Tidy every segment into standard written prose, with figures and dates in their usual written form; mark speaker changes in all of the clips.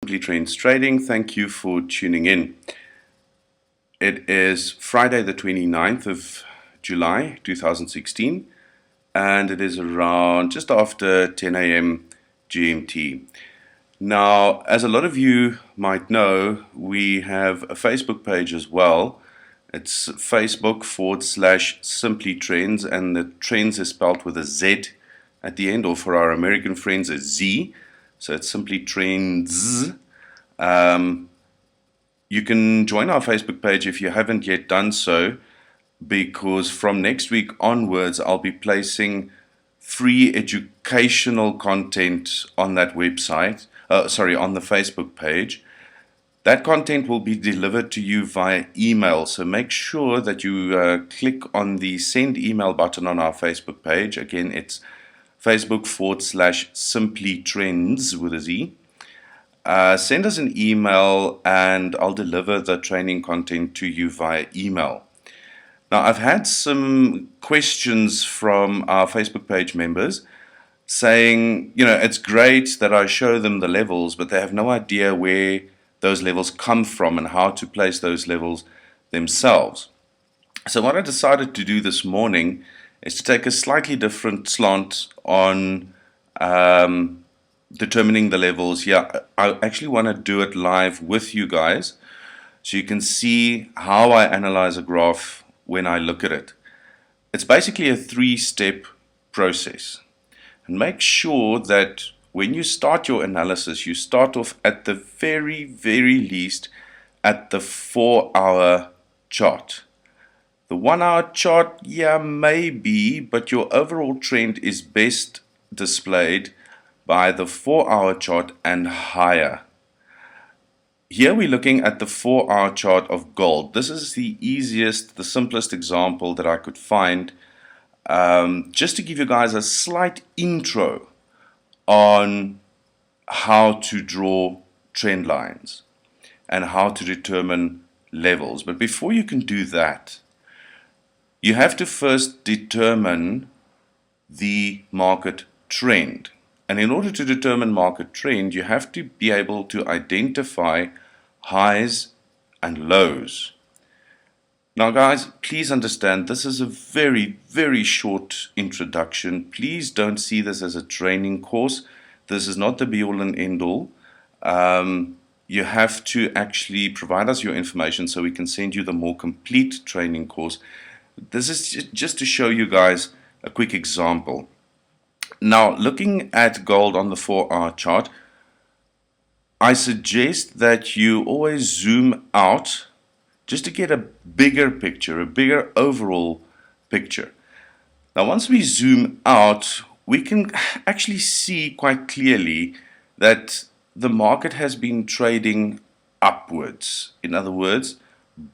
Speaker 1: Simply Trends Trading. Thank you for tuning in. It is Friday the 29th of July 2016 and it is around just after 10 a.m. GMT. Now, as a lot of you might know, we have a Facebook page as well. It's Facebook.com/Simply Trends, and the trends is spelled with a Z at the end, or for our American friends, a Z. So it's Simply Trends. You can join our Facebook page if you haven't yet done so, because from next week onwards, I'll be placing free educational content on that website, on the Facebook page. That content will be delivered to you via email, so make sure that you click on the send email button on our Facebook page. Again, it's Facebook.com/Simply Trends with a Z. Send us an email and I'll deliver the training content to you via email. Now, I've had some questions from our Facebook page members saying, it's great that I show them the levels, but they have no idea where those levels come from and how to place those levels themselves. So what I decided to do this morning is to take a slightly different slant on determining the levels. I actually want to do it live with you guys so you can see how I analyze a graph when I look at it. It's basically a three-step process. And make sure that when you start your analysis, you start off at the very, very least at the 4-hour chart. The 1-hour chart, maybe, but your overall trend is best displayed by the 4-hour chart and higher. Here we're looking at the 4-hour chart of gold. This is the easiest, the simplest example that I could find, just to give you guys a slight intro on how to draw trend lines and how to determine levels. But before you can do that, you have to first determine the market trend. And in order to determine market trend, you have to be able to identify highs and lows. Now guys, please understand, this is a very, very short introduction. Please don't see this as a training course. This is not the be-all and end-all. You have to actually provide us your information so we can send you the more complete training course. This is just to show you guys a quick example. Now, looking at gold on the 4-hour chart, I suggest that you always zoom out just to get a bigger picture, a bigger overall picture. Now, once we zoom out, we can actually see quite clearly that the market has been trading upwards. In other words,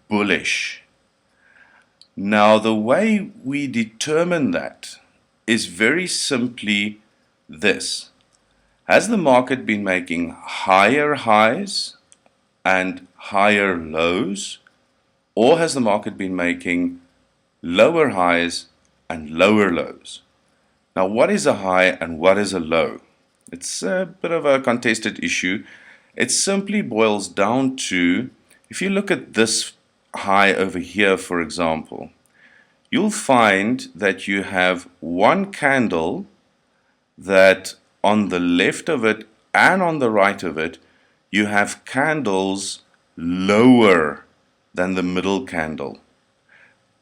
Speaker 1: bullish. Now, the way we determine that is very simply this. Has the market been making higher highs and higher lows, or has the market been making lower highs and lower lows? Now, what is a high and what is a low? It's a bit of a contested issue. It simply boils down to, if you look at this high over here, for example, you'll find that you have one candle that on the left of it and on the right of it, you have candles lower than the middle candle.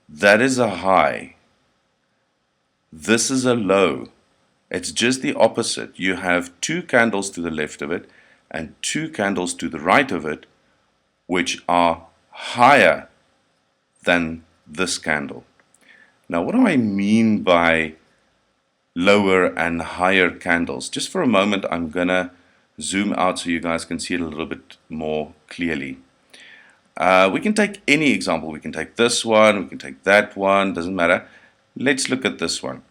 Speaker 1: That is a high. This is a low. It's just the opposite. You have two candles to the left of it and two candles to the right of it, which are higher than this candle. Now, what do I mean by lower and higher candles? Just for a moment, I'm going to zoom out so you guys can see it a little bit more clearly. We can take any example. We can take this one, we can take that one, doesn't matter. Let's look at this one.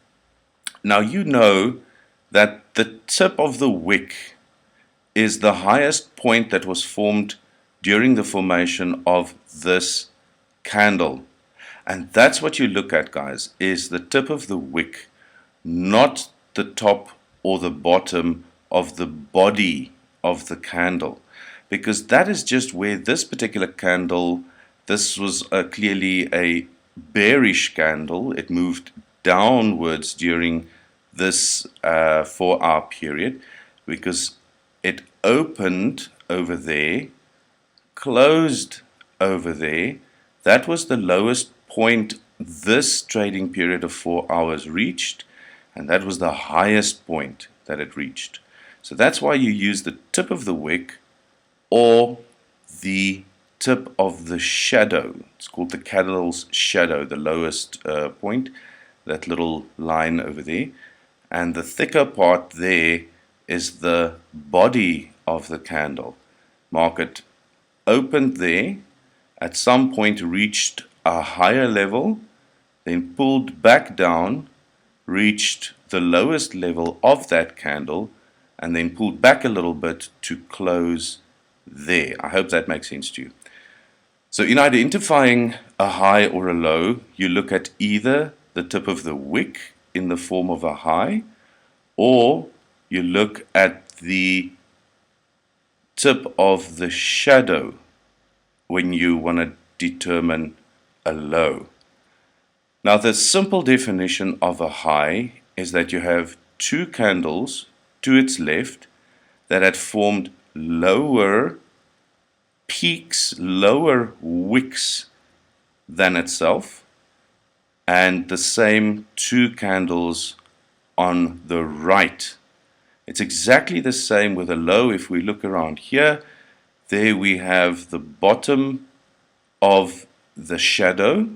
Speaker 1: Now, you know that the tip of the wick is the highest point that was formed during the formation of this candle. And that's what you look at, guys, is the tip of the wick, not the top or the bottom of the body of the candle. because that is just where this particular candle, this was clearly a bearish candle. It moved downwards during this 4-hour period because it opened over there, closed over there. That was the lowest point this trading period of 4 hours reached, and that was the highest point that it reached. So that's why you use the tip of the wick or the tip of the shadow. It's called the candle's shadow, the lowest point, that little line over there. And the thicker part there is the body of the candle. Market opened there, at some point reached a higher level, then pulled back down, reached the lowest level of that candle, and then pulled back a little bit to close there. I hope that makes sense to you. So in identifying a high or a low, you look at either the tip of the wick in the form of a high, or you look at the tip of the shadow when you want to determine a low. Now, the simple definition of a high is that you have two candles to its left that had formed lower peaks, lower wicks than itself, and the same two candles on the right. It's exactly the same with a low. If we look around here, there we have the bottom of the shadow,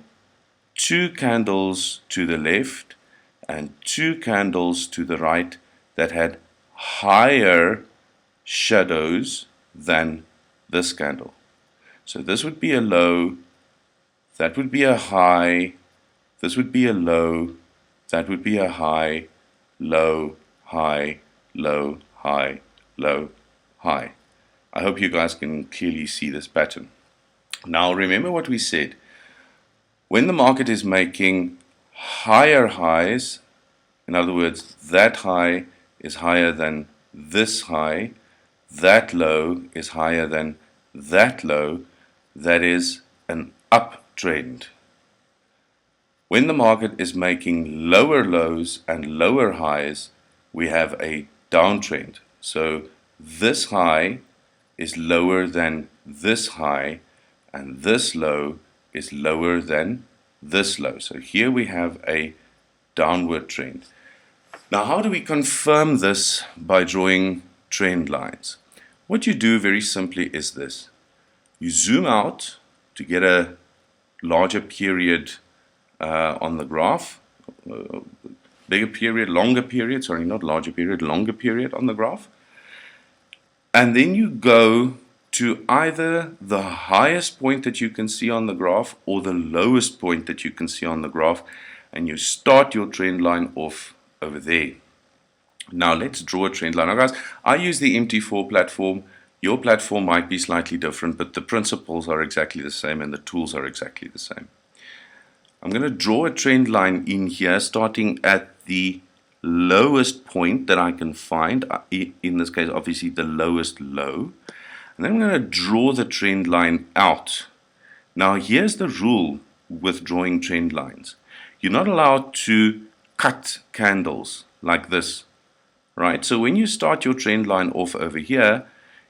Speaker 1: two candles to the left and two candles to the right that had higher shadows than this candle. So this would be a low, that would be a high, this would be a low, that would be a high, low, high, low, high, low, high. I hope you guys can clearly see this pattern. Now remember what we said. When the market is making higher highs, in other words, that high is higher than this high, that low is higher than that low, that is an uptrend. When the market is making lower lows and lower highs, we have a downtrend. So this high is lower than this high, and this low is lower than this low. So here we have a downward trend. Now, how do we confirm this by drawing trend lines? What you do very simply is this. You zoom out to get a larger period on the graph, bigger period, longer period, sorry, not larger period, longer period on the graph. And then you go to either the highest point that you can see on the graph or the lowest point that you can see on the graph, and you start your trend line off over there. Now let's draw a trend line. Now guys, I use the MT4 platform. Your platform might be slightly different, but the principles are exactly the same and the tools are exactly the same. I'm going to draw a trend line in here, starting at the lowest point that I can find, in this case obviously the lowest low, and then I'm going to draw the trend line out. Now here's the rule with drawing trend lines. You're not allowed to cut candles like this, right? So when you start your trend line off over here,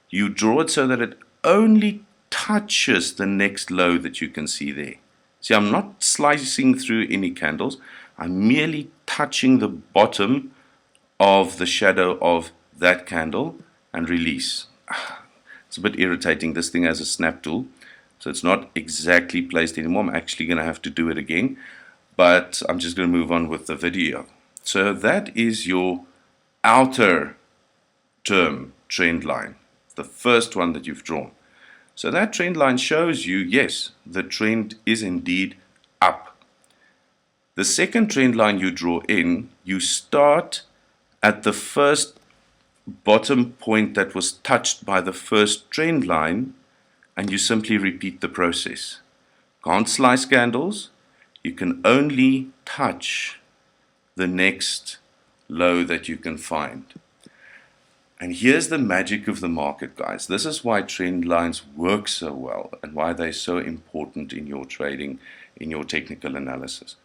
Speaker 1: you draw it so that it only touches the next low that you can see there. See, I'm not slicing through any candles. I'm merely touching the bottom of the shadow of that candle and release. It's a bit irritating. This thing has a snap tool, so it's not exactly placed anymore. I'm actually going to have to do it again, but I'm just going to move on with the video. So that is your outer term trend line, the first one that you've drawn. So that trend line shows you, yes, the trend is indeed up. The second trend line you draw in, you start at the first bottom point that was touched by the first trend line, and you simply repeat the process. Can't slice candles, you can only touch the next low that you can find. And here's the magic of the market, guys. This is why trend lines work so well and why they're so important in your trading, in your technical analysis.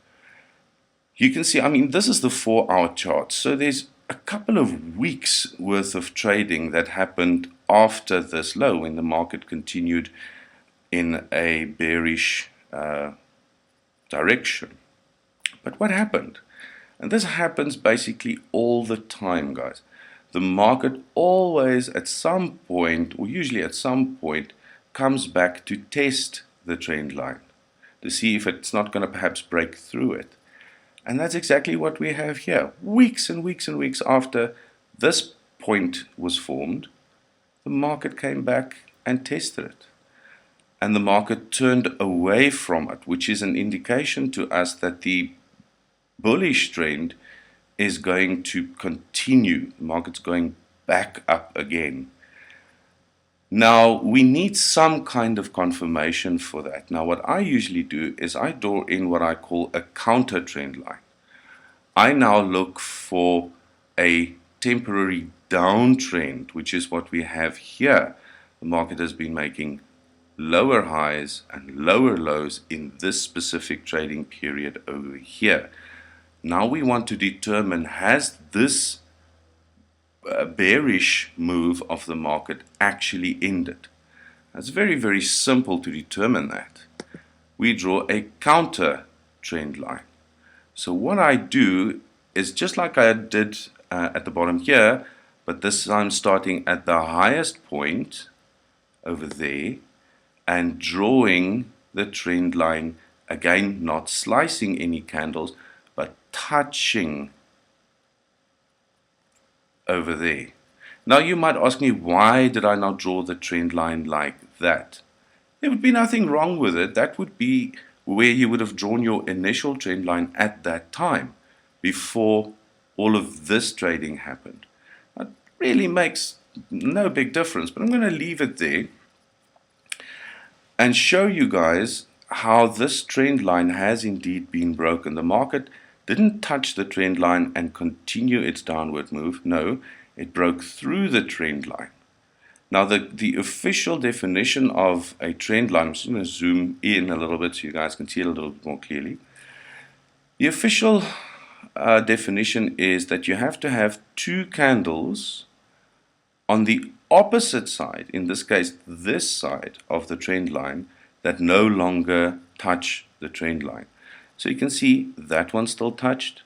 Speaker 1: You can see, I mean, this is the 4-hour chart. So there's a couple of weeks worth of trading that happened after this low when the market continued in a bearish direction. But what happened? And this happens basically all the time, guys. The market always at some point, or usually at some point, comes back to test the trend line to see if it's not going to perhaps break through it. And that's exactly what we have here. Weeks and weeks and weeks after this point was formed, the market came back and tested it. And the market turned away from it, which is an indication to us that the bullish trend is going to continue. The market's going back up again. Now, we need some kind of confirmation for that. Now, what I usually do is I draw in what I call a counter trend line. I now look for a temporary downtrend, which is what we have here. The market has been making lower highs and lower lows in this specific trading period over here. Now we want to determine, has this bearish move of the market actually ended? It's very, very simple to determine that. We draw a counter trend line. So what I do is just like I did at the bottom here, but this time starting at the highest point over there and drawing the trend line, again not slicing any candles, but touching over there. Now you might ask me, why did I not draw the trend line like that? There would be nothing wrong with it. That would be where you would have drawn your initial trend line at that time, before all of this trading happened. That really makes no big difference, but I'm going to leave it there and show you guys how this trend line has indeed been broken. The market didn't touch the trend line and continue its downward move. No, it broke through the trend line. Now, the official definition of a trend line, I'm just going to zoom in a little bit so you guys can see it a little bit more clearly. The official definition is that you have to have two candles on the opposite side, in this case this side of the trend line, that no longer touch the trend line. So you can see that one still touched,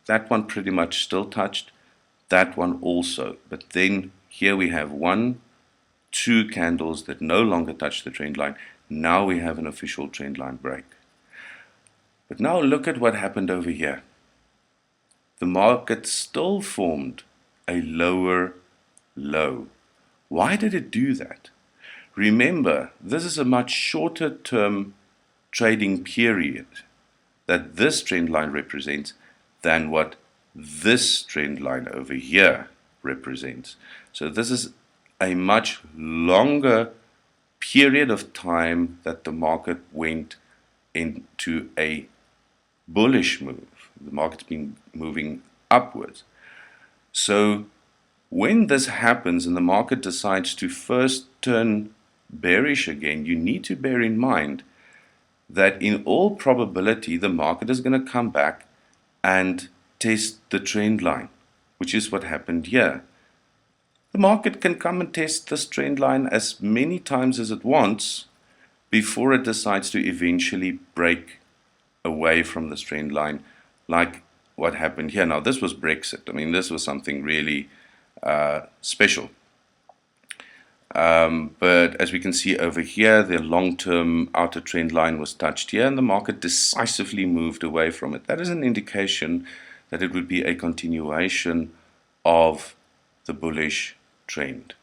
Speaker 1: that one pretty much still touched, that one also. But then here we have two candles that no longer touch the trend line. Now we have an official trend line break. But now look at what happened over here. The market still formed a lower low. Why did it do that? Remember, this is a much shorter term trading period that this trend line represents than what this trend line over here represents. So this is a much longer period of time that the market went into a bullish move. The market's been moving upwards. So when this happens and the market decides to first turn bearish again, you need to bear in mind that in all probability the market is going to come back and test the trend line, which is what happened here. The market can come and test this trend line as many times as it wants before it decides to eventually break away from this trend line, like what happened here. Now, this was Brexit. I mean, this was something really special. But as we can see over here, the long-term outer trend line was touched here, and the market decisively moved away from it. That is an indication that it would be a continuation of the bullish trend.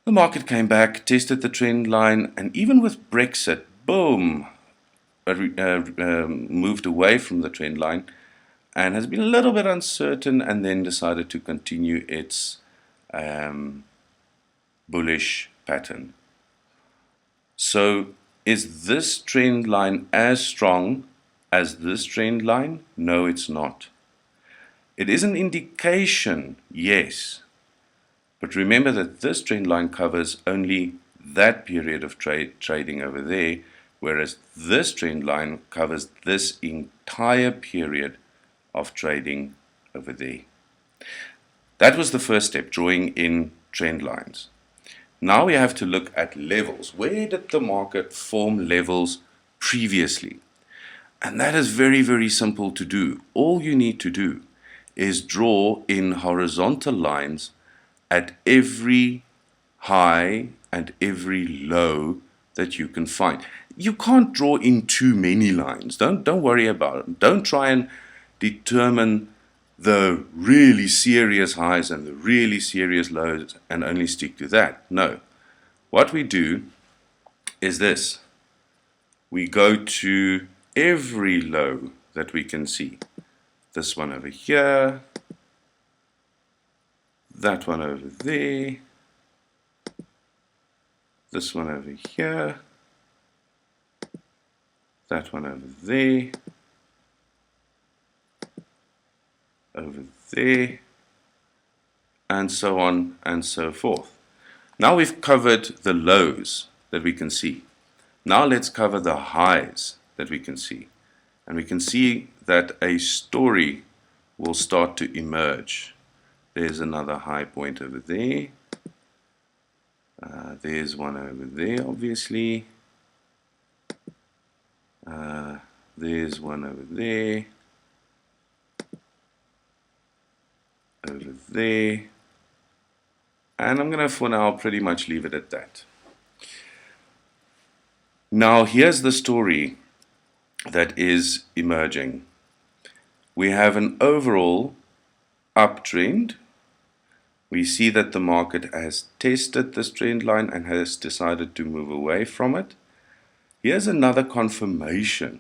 Speaker 1: The market came back, tested the trend line, and even with Brexit, boom, moved away from the trend line and has been a little bit uncertain, and then decided to continue its bullish pattern. So is this trend line as strong as this trend line? No, it's not. It is an indication, yes, But remember that this trend line covers only that period of trading over there, whereas this trend line covers this entire period of trading over there. That was the first step, drawing in trend lines. Now we have to look at levels. Where did the market form levels previously? And that is very, very simple to do. All you need to do is draw in horizontal lines at every high and every low that you can find. You can't draw in too many lines. Don't worry about it. Don't try and determine the really serious highs and the really serious lows and only stick to that. No. What we do is this. We go to every low that we can see. This one over here, that one over there, this one over here, that one over there, over there, and so on and so forth. Now we've covered the lows that we can see. Now let's cover the highs that we can see. And we can see that a story will start to emerge. There's another high point over there. There's one over there, obviously. There's one over there. Over there. And I'm going to, for now, pretty much leave it at that. Now, here's the story that is emerging. We have an overall uptrend. We see that the market has tested this trend line and has decided to move away from it. Here's another confirmation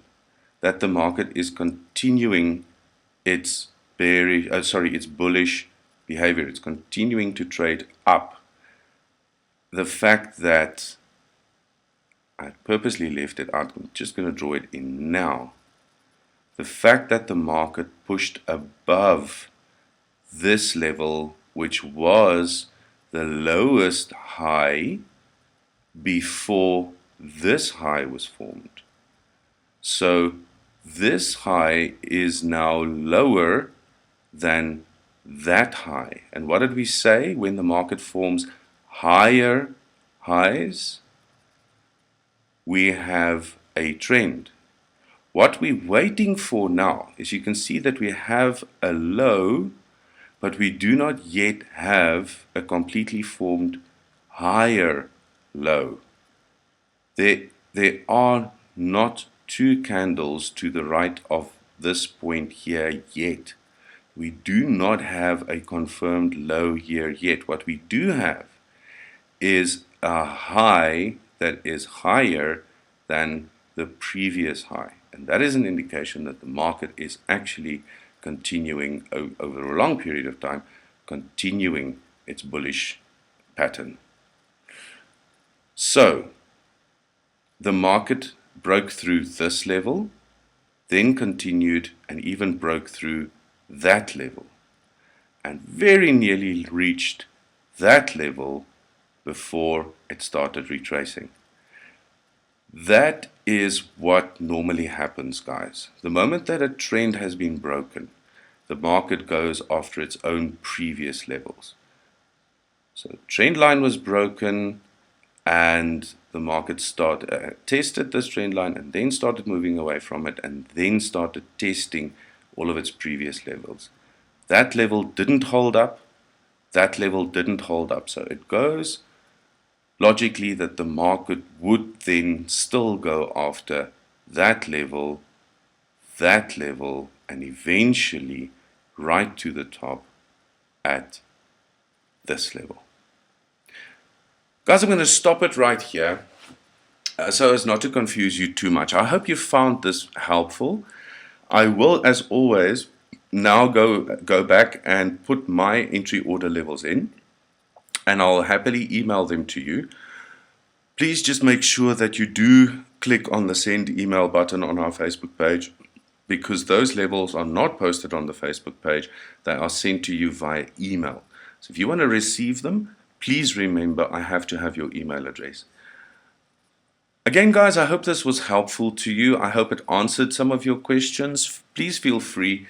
Speaker 1: that the market is continuing its bullish behavior. It's continuing to trade up. The fact that I purposely left it out, I'm just going to draw it in now. The fact that the market pushed above this level, which was the lowest high before this high was formed. So this high is now lower than that high. And what did we say when the market forms higher highs? We have a trend. What we're waiting for now is, you can see that we have a low, but we do not yet have a completely formed higher low. There are not two candles to the right of this point here yet. We do not have a confirmed low here yet. What we do have is a high that is higher than the previous high. And that is an indication that the market is actually continuing over a long period of time, continuing its bullish pattern. So the market broke through this level, then continued and even broke through that level, and very nearly reached that level before it started retracing. That is what normally happens, guys. The moment that a trend has been broken, the market goes after its own previous levels. So the trend line was broken, and the market tested this trend line and then started moving away from it, and then started testing all of its previous levels. That level didn't hold up. That level didn't hold up. So it goes logically that the market would then still go after that level, and eventually right to the top at this level. Guys, I'm going to stop it right here so as not to confuse you too much. I hope you found this helpful. I will, as always, now go back and put my entry order levels in, and I'll happily email them to you. Please just make sure that you do click on the send email button on our Facebook page, because those levels are not posted on the Facebook page. They are sent to you via email. So if you want to receive them, please remember I have to have your email address. Again, guys, I hope this was helpful to you. I hope it answered some of your questions. Please feel free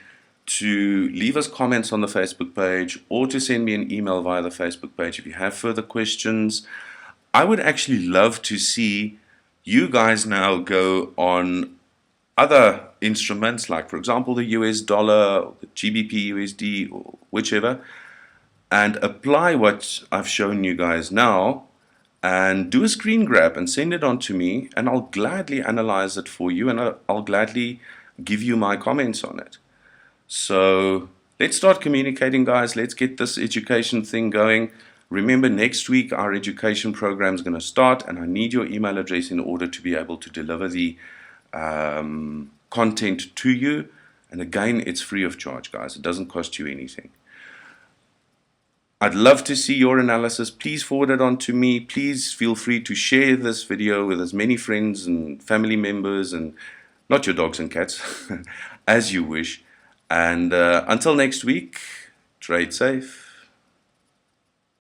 Speaker 1: to leave us comments on the Facebook page or to send me an email via the Facebook page if you have further questions. I would actually love to see you guys now go on other instruments, like for example the US dollar, or the GBP USD, or whichever, and apply what I've shown you guys now and do a screen grab and send it on to me, and I'll gladly analyze it for you, and I'll gladly give you my comments on it. So let's start communicating, guys. Let's get this education thing going. Remember, next week our education program is going to start, and I need your email address in order to be able to deliver the content to you. And again, it's free of charge, guys. It doesn't cost you anything. I'd love to see your analysis. Please forward it on to me. Please feel free to share this video with as many friends and family members, and not your dogs and cats, as you wish. And until next week, trade safe.